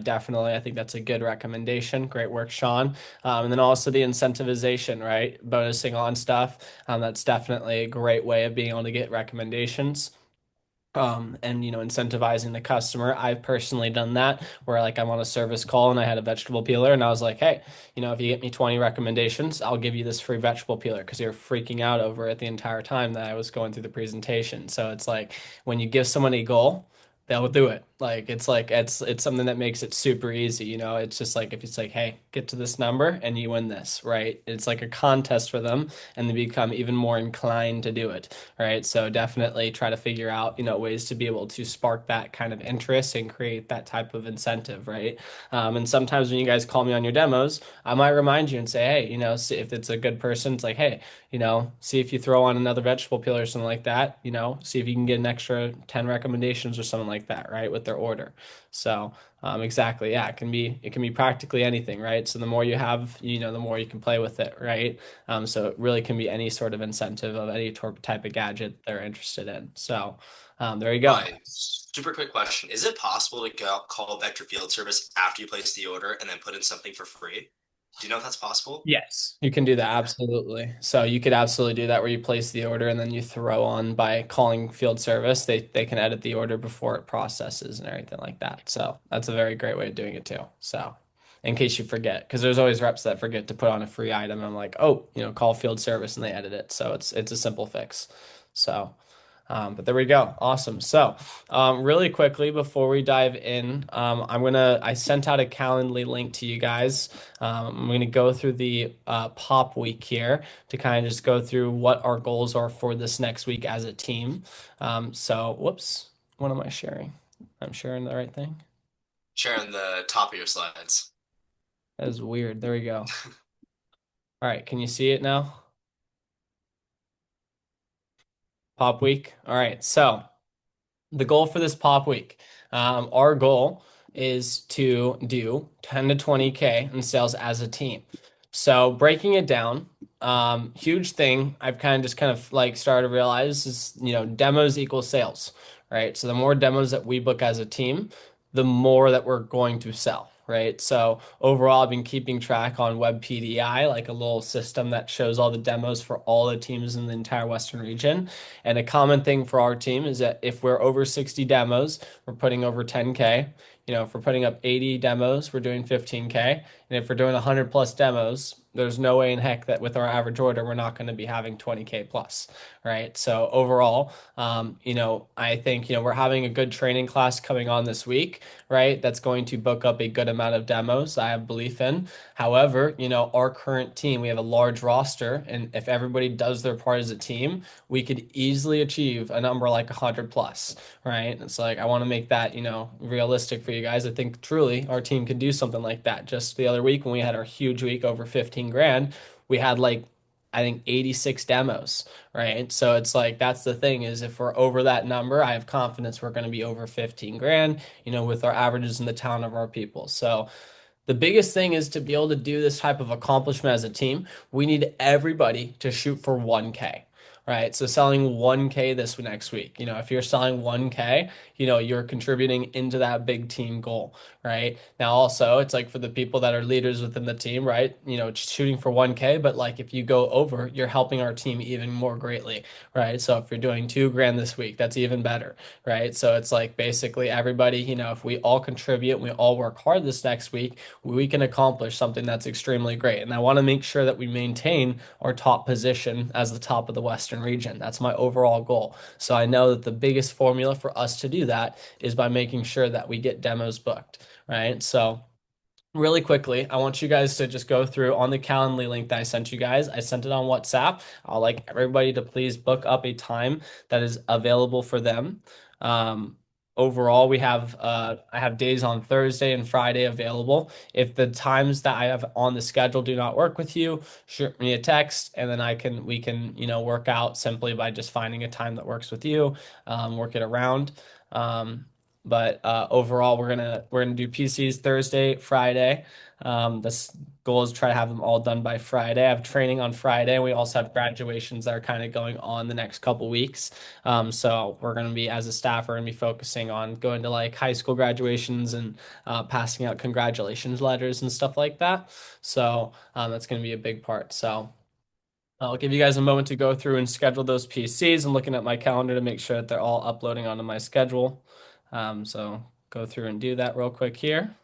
definitely, I think that's a good recommendation. Great work, Sean. And then also the incentivization, right? Bonusing on stuff. That's definitely a great way of being able to get recommendations. And incentivizing the customer. I've personally done that where like I'm on a service call and I had a vegetable peeler and I was like, hey, if you get me 20 recommendations, I'll give you this free vegetable peeler because you're freaking out over it the entire time that I was going through the presentation. So it's like when you give someone a goal, they'll do it. Like it's something that makes it super easy, It's just like if it's like, hey, get to this number and you win this, right? It's like a contest for them and they become even more inclined to do it, right? So definitely try to figure out, ways to be able to spark that kind of interest and create that type of incentive, right? And sometimes when you guys call me on your demos, I might remind you and say, hey, see if it's a good person, it's like, hey, see if you throw on another vegetable peeler or something like that, see if you can get an extra 10 recommendations or something like that, right, with their order. So, exactly, yeah, it can be practically anything, right? So the more you have, the more you can play with it, right? So it really can be any sort of incentive of any type of gadget they're interested in. So, there you go. Right. Super quick question. Is it possible to call Vector Field Service after you place the order and then put in something for free? Do you know if that's possible? Yes, you can do that Okay. absolutely. So you could absolutely do that where you place the order and then you throw on by calling field service. They can edit the order before it processes and everything like that. So that's a very great way of doing it too. So in case you forget, because there's always reps that forget to put on a free item. And I'm like, oh, call field service and they edit it. So it's a simple fix. So but there we go. Awesome. So, really quickly before we dive in, I sent out a Calendly link to you guys. I'm gonna go through the pop week here to kind of just go through what our goals are for this next week as a team. So, whoops, what am I sharing? I'm sharing the right thing. Sharing the top of your slides. That is weird. There we go. All right, can you see it now? Pop week. All right, so the goal for this pop week, our goal is to do 10 to 20K in sales as a team. So breaking it down, huge thing I've kind of like started to realize is, demos equal sales, right? So the more demos that we book as a team, the more that we're going to sell. Right. So overall, I've been keeping track on Web PDI, like a little system that shows all the demos for all the teams in the entire Western region. And a common thing for our team is that if we're over 60 demos, we're putting over 10K. If we're putting up 80 demos, we're doing 15K. And if we're doing 100 plus demos, there's no way in heck that with our average order, we're not going to be having 20K plus, right? So overall, I think, we're having a good training class coming on this week, right? That's going to book up a good amount of demos, I have belief in. However, our current team, we have a large roster, and if everybody does their part as a team, we could easily achieve a number like 100 plus, right? It's like I want to make that, realistic for you guys. I think truly our team could do something like that. Just the other week when we had our huge week over 15 grand, we had like I think 86 demos, right? So it's like that's the thing is if we're over that number, I have confidence we're going to be over 15 grand, with our averages in the town of our people. So the biggest thing is to be able to do this type of accomplishment as a team, we need everybody to shoot for 1K. Right. So selling 1K this next week, if you're selling 1K, you're contributing into that big team goal. Right. Now, also, it's like for the people that are leaders within the team, right? Shooting for 1K, but like if you go over, you're helping our team even more greatly. Right. So if you're doing 2 grand this week, that's even better. Right. So it's like basically everybody, if we all contribute, we all work hard this next week, we can accomplish something that's extremely great. And I want to make sure that we maintain our top position as the top of the Western region. That's my overall goal. So I know that the biggest formula for us to do that is by making sure that we get demos booked, right? So really quickly, I want you guys to just go through on the Calendly link that I sent you guys. I sent it on WhatsApp. I'll like everybody to please book up a time that is available for them. Um, Overall, I have days on Thursday and Friday available. If the times that I have on the schedule do not work with you, shoot me a text and then we can, work out simply by just finding a time that works with you, work it around. Um, But overall, we're gonna do PCs Thursday, Friday. This goal is to try to have them all done by Friday. I have training on Friday. We also have graduations that are kind of going on the next couple weeks. So we're gonna be, as a staff, we're gonna be focusing on going to like high school graduations and passing out congratulations letters and stuff like that. So that's gonna be a big part. So. I'll give you guys a moment to go through and schedule those PCs. I'm looking at my calendar to make sure that they're all uploading onto my schedule. So go through and do that real quick here.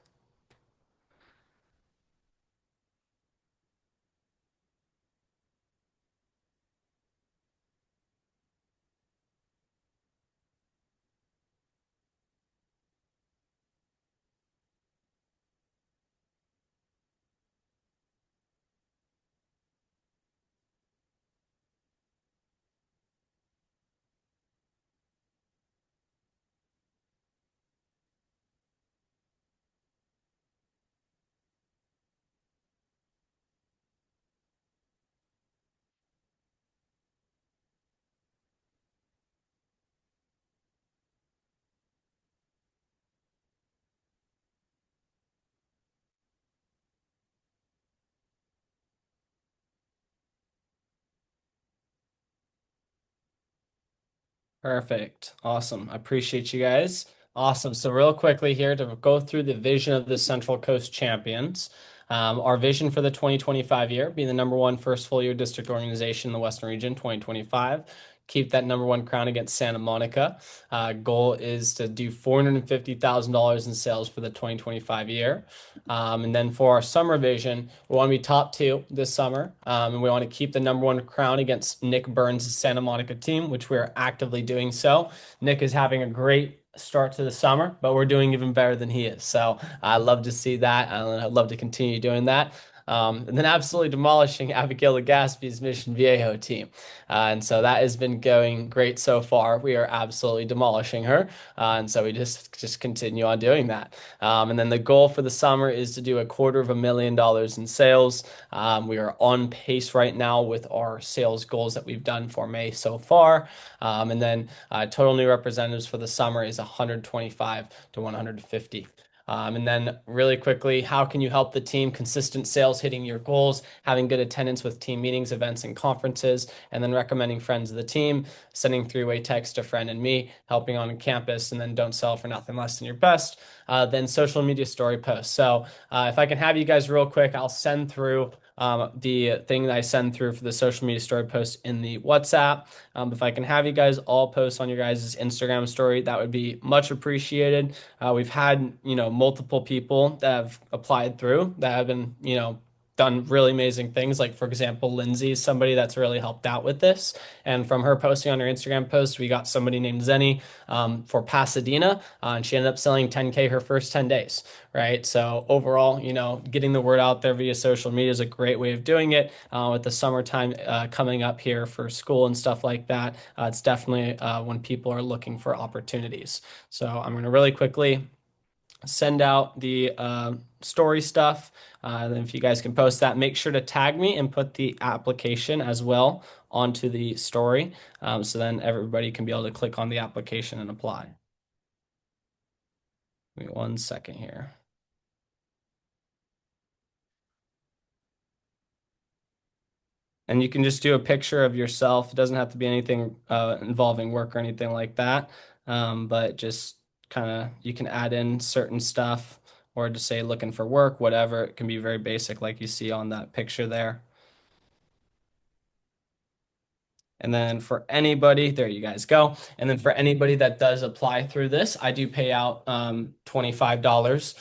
Perfect. Awesome. I appreciate you guys. Awesome. So real quickly here to go through the vision of the Central Coast Champions. Our vision for the 2025 year being the number one first full year district organization in the Western region 2025. Keep that number one crown against Santa Monica. Goal is to do $450,000 in sales for the 2025 year. And then for our summer vision, we want to be top two this summer. And we want to keep the number one crown against Nick Burns' Santa Monica team, which we're actively doing so. Nick is having a great start to the summer, but we're doing even better than he is. So I love to see that. And I'd love to continue doing that. And then absolutely demolishing Abigail Legaspi's Mission Viejo team. And so that has been going great so far. We are absolutely demolishing her. And so we just continue on doing that. And then the goal for the summer is to do $250,000 in sales. We are on pace right now with our sales goals that we've done for May so far. And then total new representatives for the summer is 125 to 150. And then really quickly, how can you help the team? Consistent sales, hitting your goals, having good attendance with team meetings, events, and conferences, and then recommending friends of the team, sending three-way text to friend and me, helping on campus, and then don't sell for nothing less than your best. Then social media story posts. So if I can have you guys real quick, I'll send through the thing that I send through for the social media story post in the WhatsApp. If I can have you guys all post on your guys' Instagram story, that would be much appreciated. We've had, multiple people that have applied through that have been, done really amazing things. Like, for example, Lindsay is somebody that's really helped out with this. And from her posting on her Instagram post, we got somebody named Zenny for Pasadena, and she ended up selling 10K her first 10 days, right? So overall, getting the word out there via social media is a great way of doing it. With the summertime coming up here for school and stuff like that, it's definitely when people are looking for opportunities. So I'm going to really quickly send out the story stuff. Then if you guys can post that, make sure to tag me and put the application as well onto the story. So then everybody can be able to click on the application and apply. Give me 1 second here. And you can just do a picture of yourself. It doesn't have to be anything involving work or anything like that. But just kind of, you can add in certain stuff or just say looking for work, whatever. It can be very basic, like you see on that picture there. And then for anybody, there you guys go. And then for anybody that does apply through this, I do pay out $25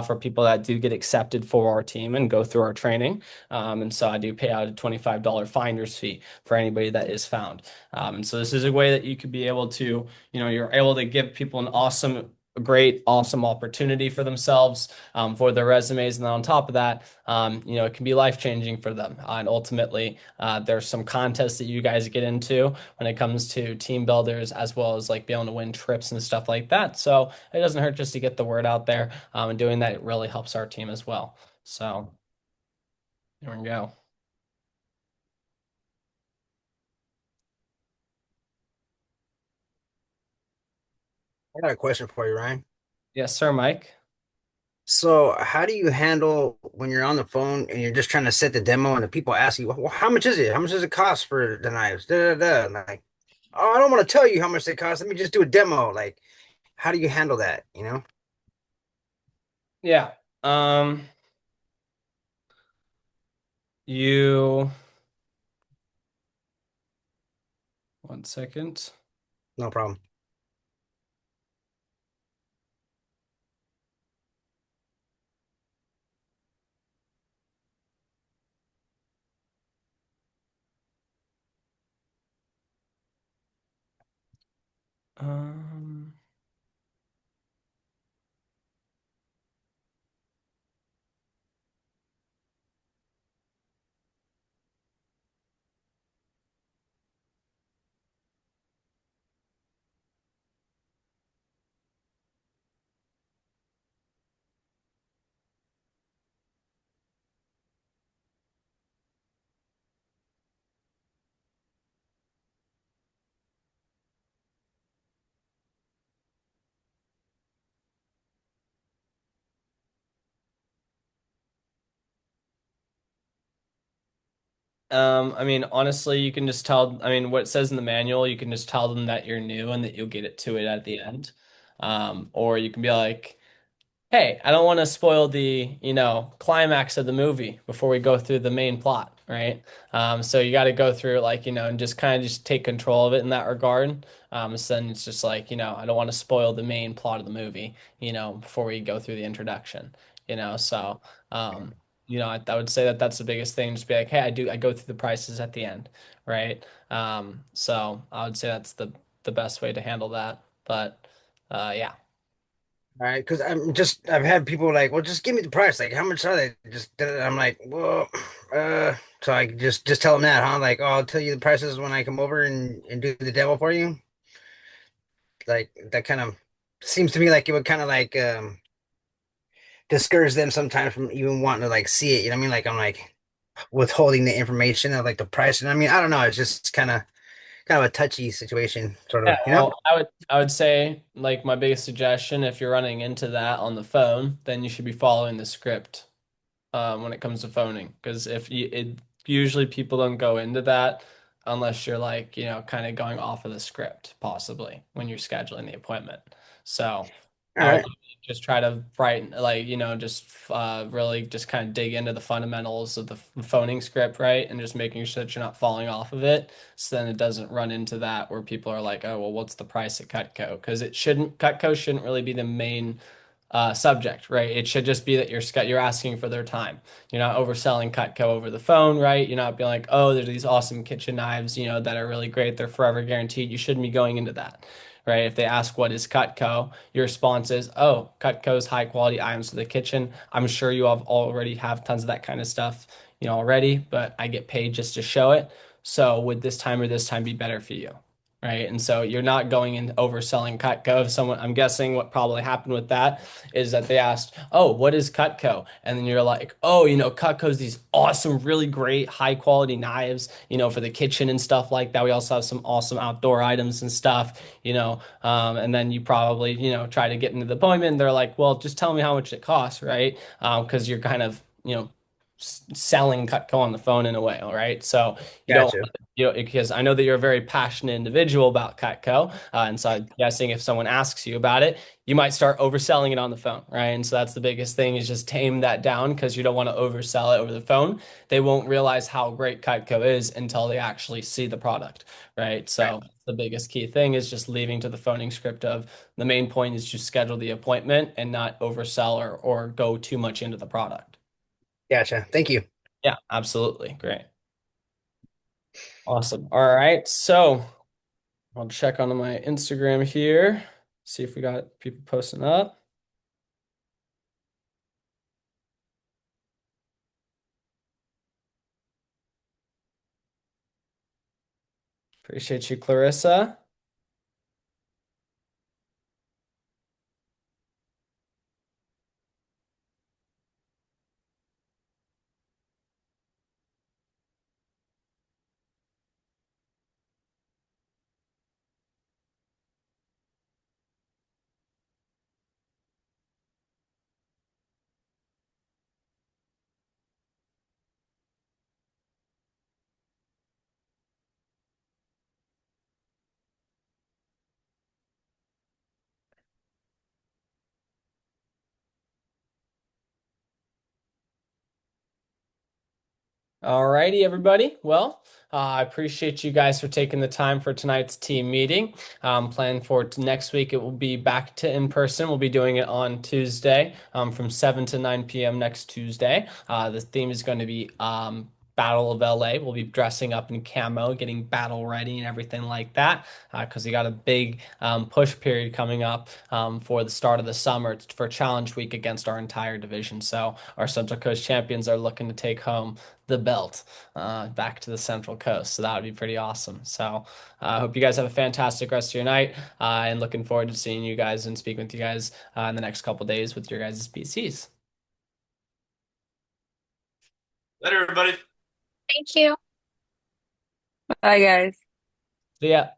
for people that do get accepted for our team and go through our training. And so I do pay out a $25 finder's fee for anybody that is found. And so this is a way that you could be able to, you're able to give people an awesome, great, awesome opportunity for themselves, for their resumes. And then on top of that, it can be life-changing for them. And ultimately, there's some contests that you guys get into when it comes to team builders, as well as like being able to win trips and stuff like that. So it doesn't hurt just to get the word out there. And doing that, it really helps our team as well. So there we go. I got a question for you, Ryan. Yes, sir, Mike. So, how do you handle when you're on the phone and you're just trying to set the demo and the people ask you, well, how much is it? How much does it cost for the knives? Da, da, da. And like, oh, I don't want to tell you how much they cost. Let me just do a demo. Like, how do you handle that? You know? Yeah. Um, you one second. No problem. Um, I mean, honestly, you can just tell, I mean, what it says in the manual, you can just tell them that you're new and that you'll get it to it at the end. Or you can be like, hey, I don't want to spoil the, climax of the movie before we go through the main plot, right? So you got to go through like, and just kind of just take control of it in that regard. So then it's just like, I don't want to spoil the main plot of the movie, before we go through the introduction, so, I would say that that's the biggest thing. Just be like, hey, I go through the prices at the end, right? So I would say that's the best way to handle that. But, yeah. All right, because I've had people like, well, just give me the price. Like, how much are they? I'm like, well, so I just tell them that, huh? Like, oh, I'll tell you the prices when I come over and do the demo for you. Like, that kind of seems to me like it would kind of like discourage them sometimes from even wanting to like see it. You know what I mean? Like, I'm like withholding the information of like the price. And I mean, I don't know. It's just kind of a touchy situation, sort Yeah, of, you know? well, I would say like my biggest suggestion if you're running into that on the phone, then you should be following the script when it comes to phoning. Because if you it usually people don't go into that unless you're like, kind of going off of the script, possibly when you're scheduling the appointment. So All I would right. just try to brighten like, just really just kind of dig into the fundamentals of the phoning script, right? And just making sure that you're not falling off of it. So then it doesn't run into that where people are like, oh, well, what's the price at Cutco? Because Cutco shouldn't really be the main subject, right? It should just be that you're asking for their time. You're not overselling Cutco over the phone, right? You're not being like, oh, there's these awesome kitchen knives, that are really great. They're forever guaranteed. You shouldn't be going into that, right? If they ask what is Cutco, your response is, oh, Cutco's high quality items for the kitchen. I'm sure you already have tons of that kind of stuff, already, but I get paid just to show it. So would this time or this time be better for you? Right. And so you're not going in overselling Cutco. If someone, I'm guessing what probably happened with that is that they asked, oh, what is Cutco? And then you're like, oh, Cutco's these awesome, really great, high quality knives, for the kitchen and stuff like that. We also have some awesome outdoor items and stuff, and then you probably, try to get into the appointment. And they're like, well, just tell me how much it costs, right? Because you're kind of, selling Cutco on the phone in a way, all right? So you don't Gotcha. because I know that you're a very passionate individual about Cutco, and so I'm guessing if someone asks you about it, you might start overselling it on the phone, right? And so that's the biggest thing is just tame that down because you don't want to oversell it over the phone. They won't realize how great Cutco is until they actually see the product, right? Right. So the biggest key thing is just leaving to the phoning script of the main point is to schedule the appointment and not oversell or go too much into the product. Gotcha. Thank you. Yeah, absolutely. Great. Awesome. All right. So I'll check on my Instagram here, see if we got people posting up. Appreciate you, Clarissa. Alrighty, everybody. Well, I appreciate you guys for taking the time for tonight's team meeting. Plan for next week. It will be back to in person. We'll be doing it on Tuesday, from 7 to 9 p.m. next Tuesday. The theme is going to be Battle of LA. We'll be dressing up in camo, getting battle ready and everything like that, because we got a big push period coming up for the start of the summer for Challenge Week against our entire division. So our Central Coast champions are looking to take home the belt back to the Central Coast. So that would be pretty awesome. So I hope you guys have a fantastic rest of your night, and looking forward to seeing you guys and speaking with you guys in the next couple days with your guys' PCs. Later, everybody. Thank you. Bye, guys. So yeah.